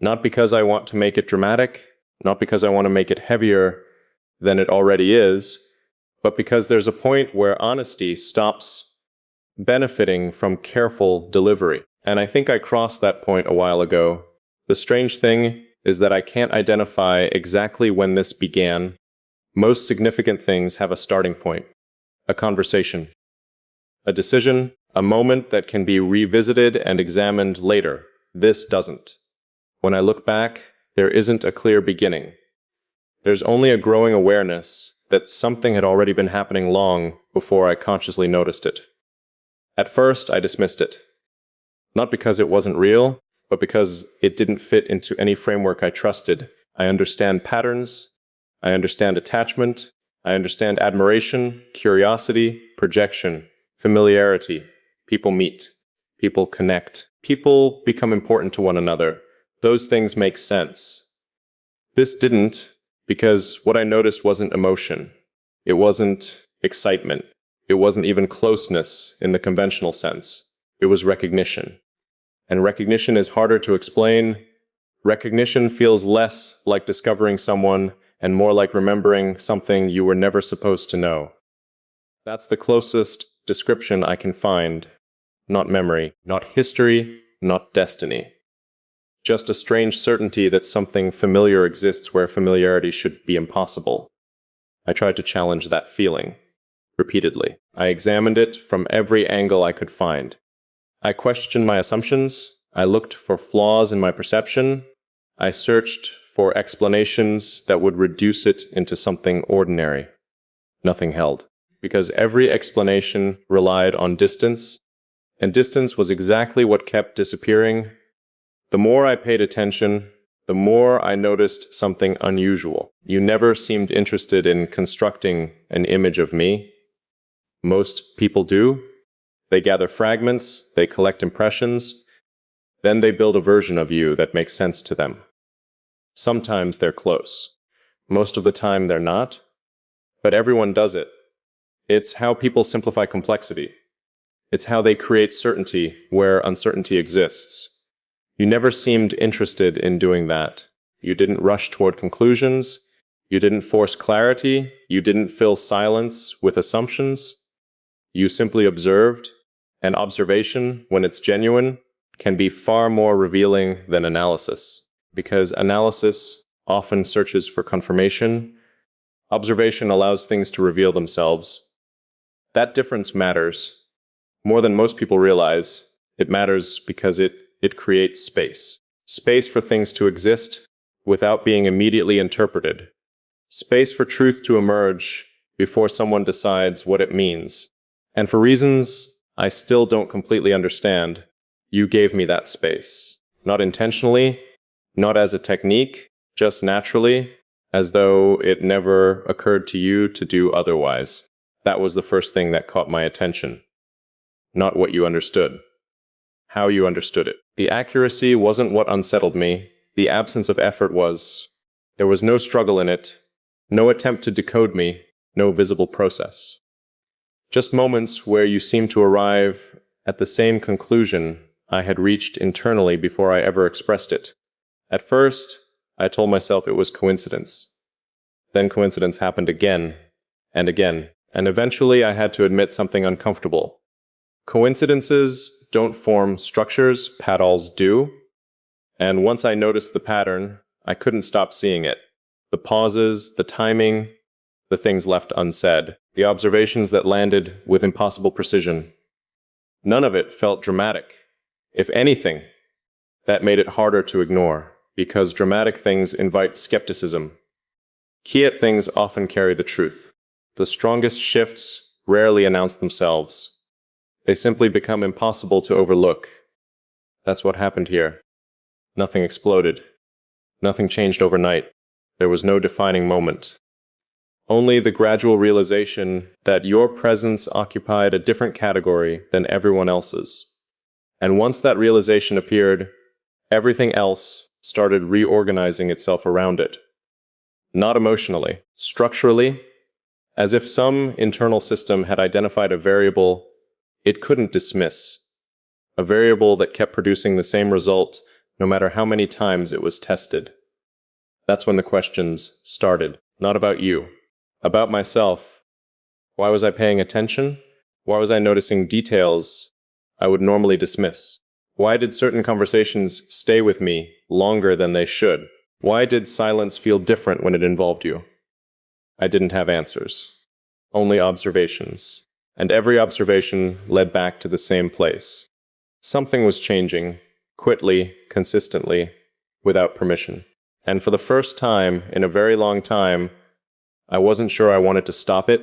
Not because I want to make it dramatic, not because I want to make it heavier than it already is, but because there's a point where honesty stops benefiting from careful delivery. And I think I crossed that point a while ago. The strange thing is that I can't identify exactly when this began. Most significant things have a starting point, a conversation, a decision, a moment that can be revisited and examined later. This doesn't. When I look back, there isn't a clear beginning. There's only a growing awareness that something had already been happening long before I consciously noticed it. At first, I dismissed it. Not because it wasn't real, but because it didn't fit into any framework I trusted. I understand patterns. I understand attachment. I understand admiration, curiosity, projection, familiarity. People meet. People connect. People become important to one another. Those things make sense. This didn't, because what I noticed wasn't emotion. It wasn't excitement. It wasn't even closeness in the conventional sense. It was recognition. And recognition is harder to explain. Recognition feels less like discovering someone and more like remembering something you were never supposed to know. That's the closest description I can find. Not memory, not history, not destiny. Just a strange certainty that something familiar exists where familiarity should be impossible. I tried to challenge that feeling. Repeatedly. I examined it from every angle I could find. I questioned my assumptions. I looked for flaws in my perception. I searched for explanations that would reduce it into something ordinary. Nothing held. Because every explanation relied on distance, and distance was exactly what kept disappearing. The more I paid attention, the more I noticed something unusual. You never seemed interested in constructing an image of me. Most people do. They gather fragments, they collect impressions, then they build a version of you that makes sense to them. Sometimes they're close. Most of the time they're not. But everyone does it. It's how people simplify complexity. It's how they create certainty where uncertainty exists. You never seemed interested in doing that. You didn't rush toward conclusions. You didn't force clarity. You didn't fill silence with assumptions. You simply observed, and observation, when it's genuine, can be far more revealing than analysis. Because analysis often searches for confirmation, observation allows things to reveal themselves. That difference matters. More than most people realize, it matters because it creates space. Space for things to exist without being immediately interpreted. Space for truth to emerge before someone decides what it means. And for reasons I still don't completely understand, you gave me that space. Not intentionally, not as a technique, just naturally, as though it never occurred to you to do otherwise. That was the first thing that caught my attention. Not what you understood. How you understood it. The accuracy wasn't what unsettled me. The absence of effort was. There was no struggle in it, no attempt to decode me, no visible process. Just moments where you seemed to arrive at the same conclusion I had reached internally before I ever expressed it. At first, I told myself it was coincidence. Then coincidence happened again and again, and eventually I had to admit something uncomfortable. Coincidences don't form structures, patterns do. And once I noticed the pattern, I couldn't stop seeing it. The pauses, the timing, the things left unsaid, the observations that landed with impossible precision. None of it felt dramatic. If anything, that made it harder to ignore, because dramatic things invite skepticism. Quiet things often carry the truth. The strongest shifts rarely announce themselves. They simply become impossible to overlook. That's what happened here. Nothing exploded. Nothing changed overnight. There was no defining moment. Only the gradual realization that your presence occupied a different category than everyone else's. And once that realization appeared, everything else started reorganizing itself around it. Not emotionally, structurally, as if some internal system had identified a variable it couldn't dismiss, a variable that kept producing the same result no matter how many times it was tested. That's when the questions started. Not about you, about myself. Why was I paying attention? Why was I noticing details I would normally dismiss? Why did certain conversations stay with me longer than they should? Why did silence feel different when it involved you? I didn't have answers, only observations. And every observation led back to the same place. Something was changing, quickly, consistently, without permission. And for the first time in a very long time, I wasn't sure I wanted to stop it.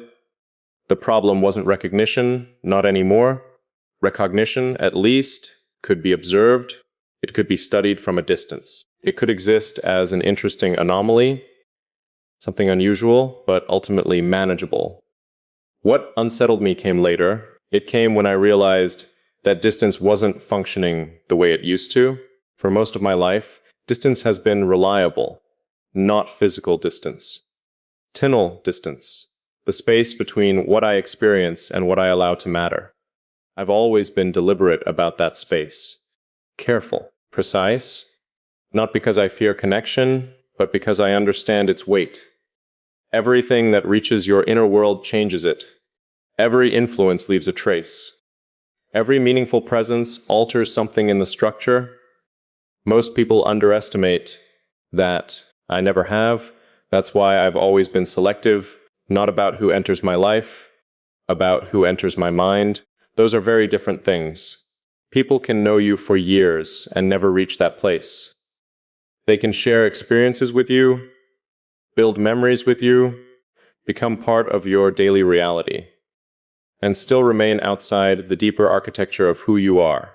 The problem wasn't recognition, not anymore. Recognition, at least, could be observed. It could be studied from a distance. It could exist as an interesting anomaly, something unusual, but ultimately manageable. What unsettled me came later. It came when I realized that distance wasn't functioning the way it used to. For most of my life, distance has been reliable, not physical distance. Tonal distance, the space between what I experience and what I allow to matter. I've always been deliberate about that space. Careful, precise, not because I fear connection, but because I understand its weight. Everything that reaches your inner world changes it. Every influence leaves a trace. Every meaningful presence alters something in the structure. Most people underestimate that. I never have. That's why I've always been selective, not about who enters my life, about who enters my mind. Those are very different things. People can know you for years and never reach that place. They can share experiences with you, build memories with you, become part of your daily reality, and still remain outside the deeper architecture of who you are.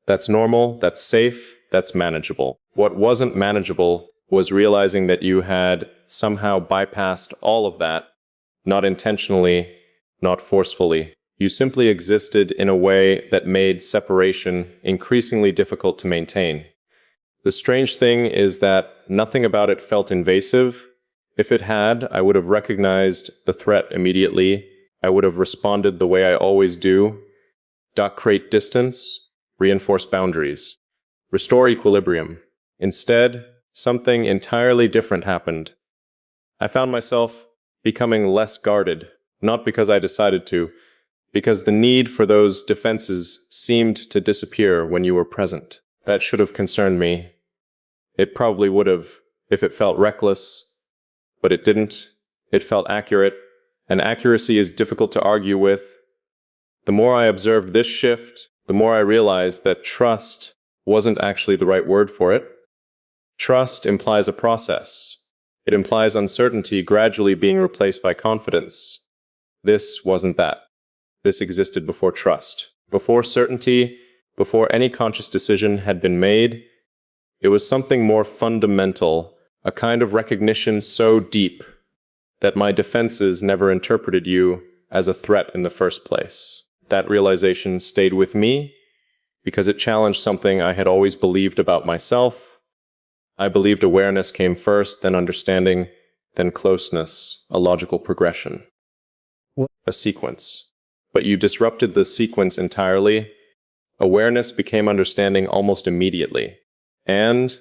That's normal, that's safe, that's manageable. What wasn't manageable was realizing that you had somehow bypassed all of that, not intentionally, not forcefully. You simply existed in a way that made separation increasingly difficult to maintain. The strange thing is that nothing about it felt invasive. If it had, I would have recognized the threat immediately. I would have responded the way I always do. Create distance, reinforce boundaries, restore equilibrium. Instead, something entirely different happened. I found myself becoming less guarded, not because I decided to, because the need for those defenses seemed to disappear when you were present. That should have concerned me. It probably would have if it felt reckless, but it didn't. It felt accurate, and accuracy is difficult to argue with. The more I observed this shift, the more I realized that trust wasn't actually the right word for it. Trust implies a process. It implies uncertainty gradually being replaced by confidence. This wasn't that. This existed before trust. Before certainty, before any conscious decision had been made, it was something more fundamental, a kind of recognition so deep that my defenses never interpreted you as a threat in the first place. That realization stayed with me because it challenged something I had always believed about myself. I believed awareness came first, then understanding, then closeness, a logical progression, a sequence. But you disrupted the sequence entirely. Awareness became understanding almost immediately. And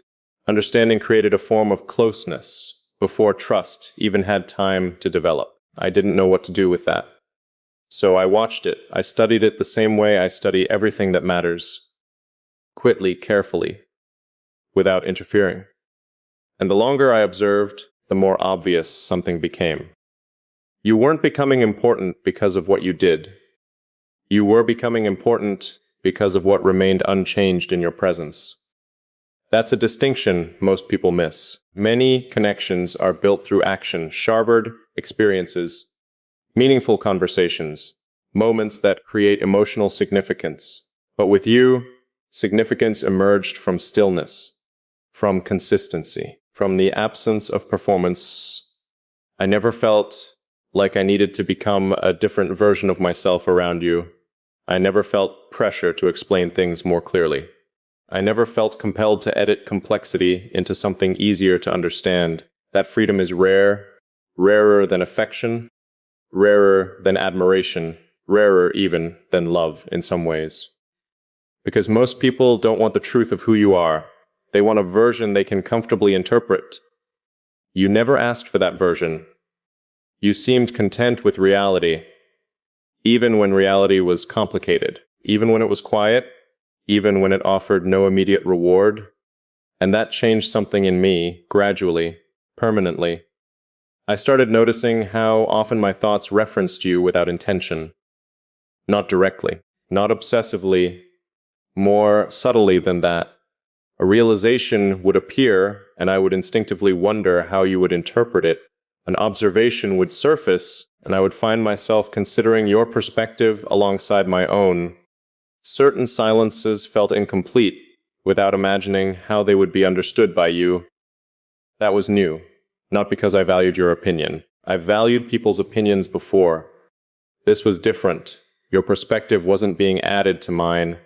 understanding created a form of closeness before trust even had time to develop. I didn't know what to do with that. So I watched it. I studied it the same way I study everything that matters. Quickly, carefully, without interfering. And the longer I observed, the more obvious something became. You weren't becoming important because of what you did. You were becoming important because of what remained unchanged in your presence. That's a distinction most people miss. Many connections are built through action, shared experiences, meaningful conversations, moments that create emotional significance. But with you, significance emerged from stillness, from consistency, from the absence of performance. I never felt like I needed to become a different version of myself around you. I never felt pressure to explain things more clearly. I never felt compelled to edit complexity into something easier to understand. That freedom is rare, rarer than affection, rarer than admiration, rarer even than love in some ways. Because most people don't want the truth of who you are. They want a version they can comfortably interpret. You never asked for that version. You seemed content with reality, even when reality was complicated, even when it was quiet, even when it offered no immediate reward. And that changed something in me, gradually, permanently. I started noticing how often my thoughts referenced you without intention. Not directly, not obsessively, more subtly than that. A realization would appear, and I would instinctively wonder how you would interpret it. An observation would surface, and I would find myself considering your perspective alongside my own. Certain silences felt incomplete, without imagining how they would be understood by you. That was new, not because I valued your opinion. I valued people's opinions before. This was different. Your perspective wasn't being added to mine.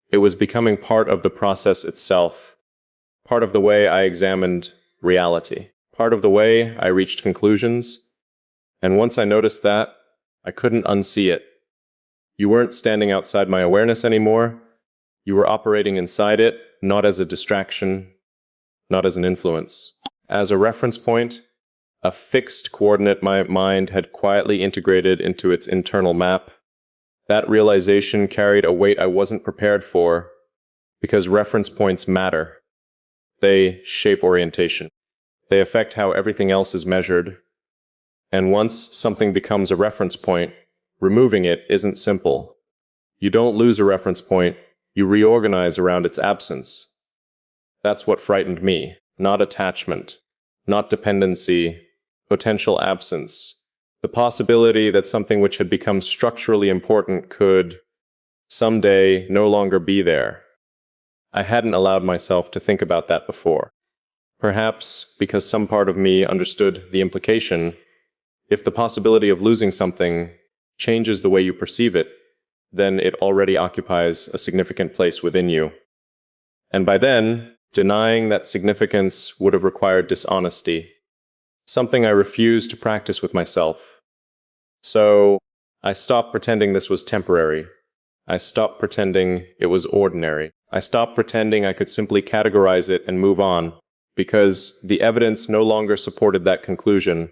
It was becoming part of the process itself, part of the way I examined reality, part of the way I reached conclusions. And once I noticed that, I couldn't unsee it. You weren't standing outside my awareness anymore. You were operating inside it, not as a distraction, not as an influence. As a reference point, a fixed coordinate my mind had quietly integrated into its internal map. That realization carried a weight I wasn't prepared for, because reference points matter. They shape orientation. They affect how everything else is measured. And once something becomes a reference point, removing it isn't simple. You don't lose a reference point, you reorganize around its absence. That's what frightened me. Not attachment, not dependency, potential absence. The possibility that something which had become structurally important could, someday, no longer be there. I hadn't allowed myself to think about that before. Perhaps because some part of me understood the implication. If the possibility of losing something changes the way you perceive it, then it already occupies a significant place within you. And by then, denying that significance would have required dishonesty, something I refused to practice with myself. So, I stopped pretending this was temporary. I stopped pretending it was ordinary. I stopped pretending I could simply categorize it and move on, because the evidence no longer supported that conclusion.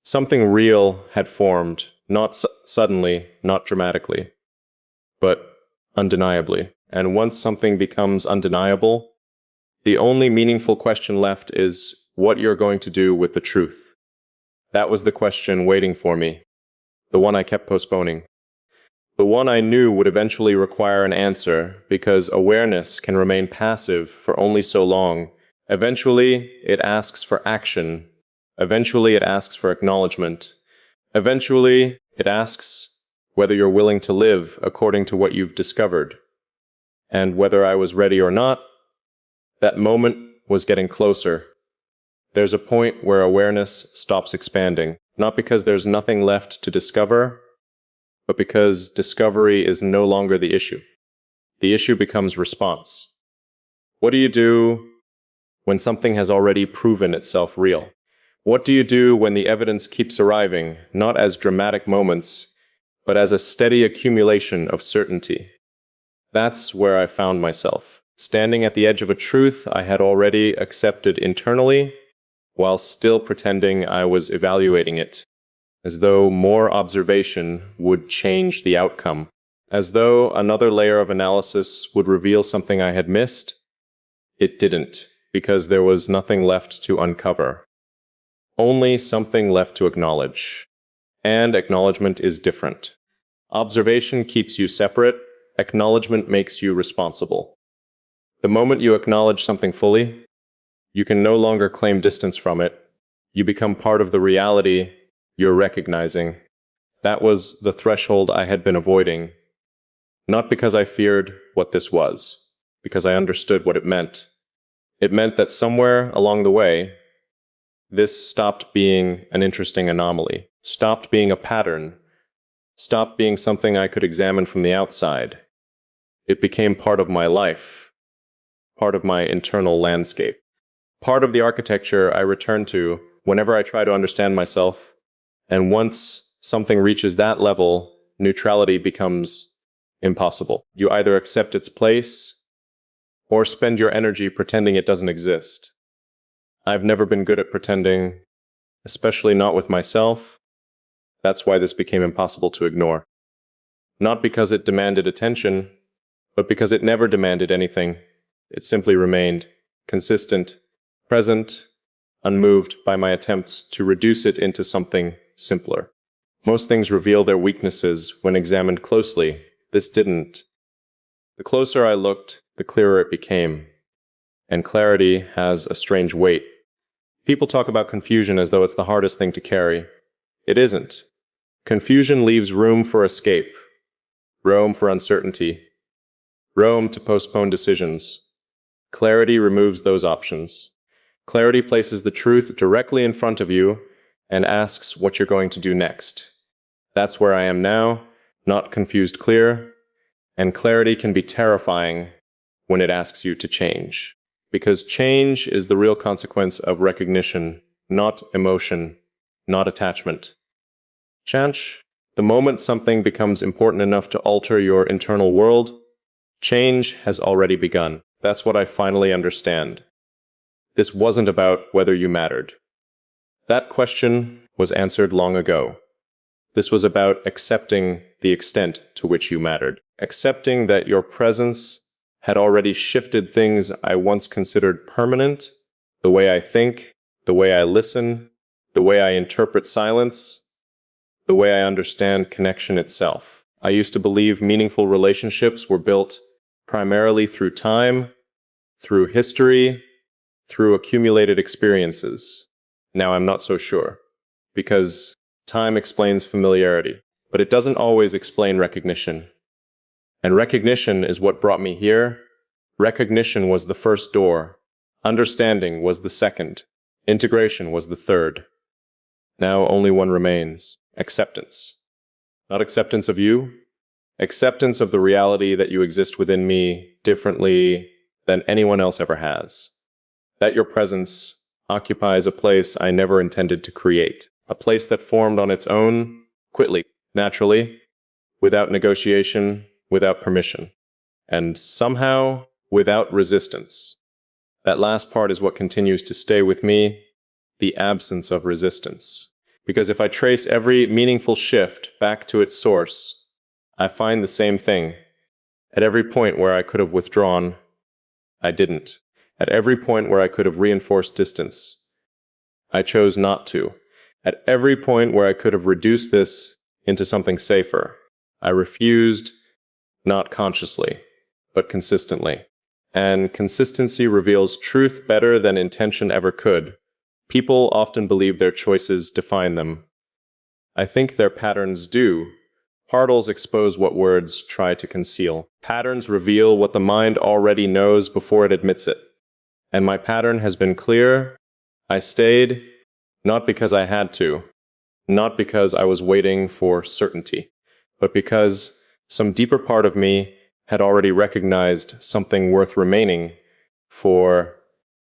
Something real had formed, not suddenly, not dramatically, but undeniably. And once something becomes undeniable, the only meaningful question left is what you're going to do with the truth. That was the question waiting for me, the one I kept postponing. The one I knew would eventually require an answer, because awareness can remain passive for only so long. Eventually, it asks for action. Eventually, it asks for acknowledgement. Eventually, it asks whether you're willing to live according to what you've discovered. And whether I was ready or not, that moment was getting closer. There's a point where awareness stops expanding, not because there's nothing left to discover, but because discovery is no longer the issue. The issue becomes response. What do you do when something has already proven itself real? What do you do when the evidence keeps arriving, not as dramatic moments, but as a steady accumulation of certainty? That's where I found myself, standing at the edge of a truth I had already accepted internally, while still pretending I was evaluating it, as though more observation would change the outcome, as though another layer of analysis would reveal something I had missed. It didn't, because there was nothing left to uncover. Only something left to acknowledge. And acknowledgement is different. Observation keeps you separate. Acknowledgement makes you responsible. The moment you acknowledge something fully, you can no longer claim distance from it. You become part of the reality you're recognizing. That was the threshold I had been avoiding. Not because I feared what this was, because I understood what it meant. It meant that somewhere along the way, this stopped being an interesting anomaly, stopped being a pattern, stopped being something I could examine from the outside. It became part of my life, part of my internal landscape, part of the architecture I return to whenever I try to understand myself. And once something reaches that level, neutrality becomes impossible. You either accept its place or spend your energy pretending it doesn't exist. I've never been good at pretending, especially not with myself. That's why this became impossible to ignore. Not because it demanded attention, but because it never demanded anything. It simply remained consistent, present, unmoved by my attempts to reduce it into something simpler. Most things reveal their weaknesses when examined closely. This didn't. The closer I looked, the clearer it became. And clarity has a strange weight. People talk about confusion as though it's the hardest thing to carry. It isn't. Confusion leaves room for escape, room for uncertainty, room to postpone decisions. Clarity removes those options. Clarity places the truth directly in front of you and asks what you're going to do next. That's where I am now, not confused clear, and clarity can be terrifying when it asks you to change. Because change is the real consequence of recognition, not emotion, not attachment. Change, the moment something becomes important enough to alter your internal world, change has already begun. That's what I finally understand. This wasn't about whether you mattered. That question was answered long ago. This was about accepting the extent to which you mattered. Accepting that your presence had already shifted things I once considered permanent, the way I think, the way I listen, the way I interpret silence, the way I understand connection itself. I used to believe meaningful relationships were built primarily through time, through history, through accumulated experiences. Now I'm not so sure, because time explains familiarity, but it doesn't always explain recognition. And recognition is what brought me here. Recognition was the first door. Understanding was the second. Integration was the third. Now only one remains: acceptance. Not acceptance of you, acceptance of the reality that you exist within me differently than anyone else ever has. That your presence occupies a place I never intended to create, a place that formed on its own, quickly, naturally, without negotiation, without permission, and somehow without resistance. That last part is what continues to stay with me, the absence of resistance. Because if I trace every meaningful shift back to its source, I find the same thing. At every point where I could have withdrawn, I didn't. At every point where I could have reinforced distance, I chose not to. At every point where I could have reduced this into something safer, I refused, not consciously, but consistently. And consistency reveals truth better than intention ever could. People often believe their choices define them. I think their patterns do. Particles expose what words try to conceal. Patterns reveal what the mind already knows before it admits it. And my pattern has been clear. I stayed, not because I had to, not because I was waiting for certainty, but because some deeper part of me had already recognized something worth remaining for,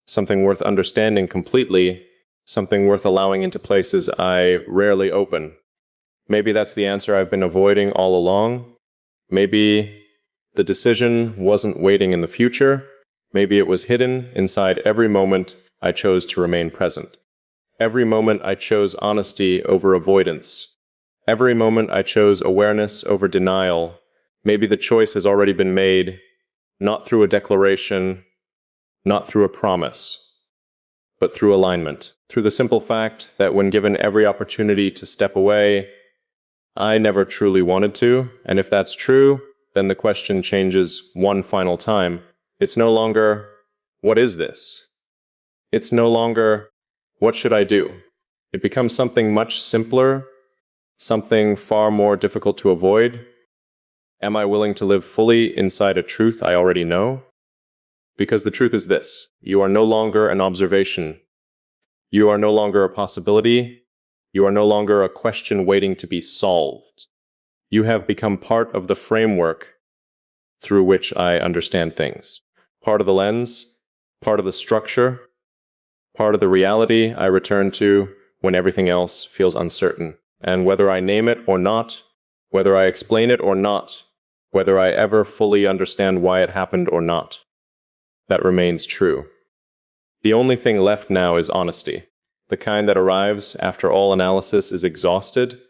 something worth understanding completely, something worth allowing into places I rarely open. Maybe that's the answer I've been avoiding all along. Maybe the decision wasn't waiting in the future. Maybe it was hidden inside every moment I chose to remain present. Every moment I chose honesty over avoidance. Every moment I chose awareness over denial. Maybe the choice has already been made, not through a declaration, not through a promise, but through alignment. Through the simple fact that when given every opportunity to step away, I never truly wanted to. And if that's true, then the question changes one final time. It's no longer, what is this? It's no longer, what should I do? It becomes something much simpler, something far more difficult to avoid. Am I willing to live fully inside a truth I already know? Because the truth is this: you are no longer an observation. You are no longer a possibility. You are no longer a question waiting to be solved. You have become part of the framework through which I understand things. Part of the lens, part of the structure, part of the reality I return to when everything else feels uncertain. And whether I name it or not, whether I explain it or not, whether I ever fully understand why it happened or not, that remains true. The only thing left now is honesty, the kind that arrives after all analysis is exhausted,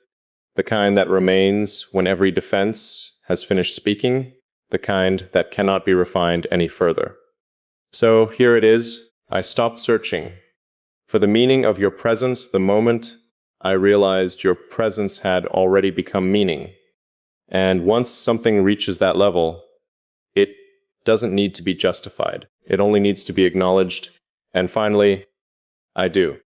the kind that remains when every defense has finished speaking, the kind that cannot be refined any further. So here it is. I stopped searching for the meaning of your presence the moment I realized your presence had already become meaning. And once something reaches that level, it doesn't need to be justified. It only needs to be acknowledged. And finally, I do.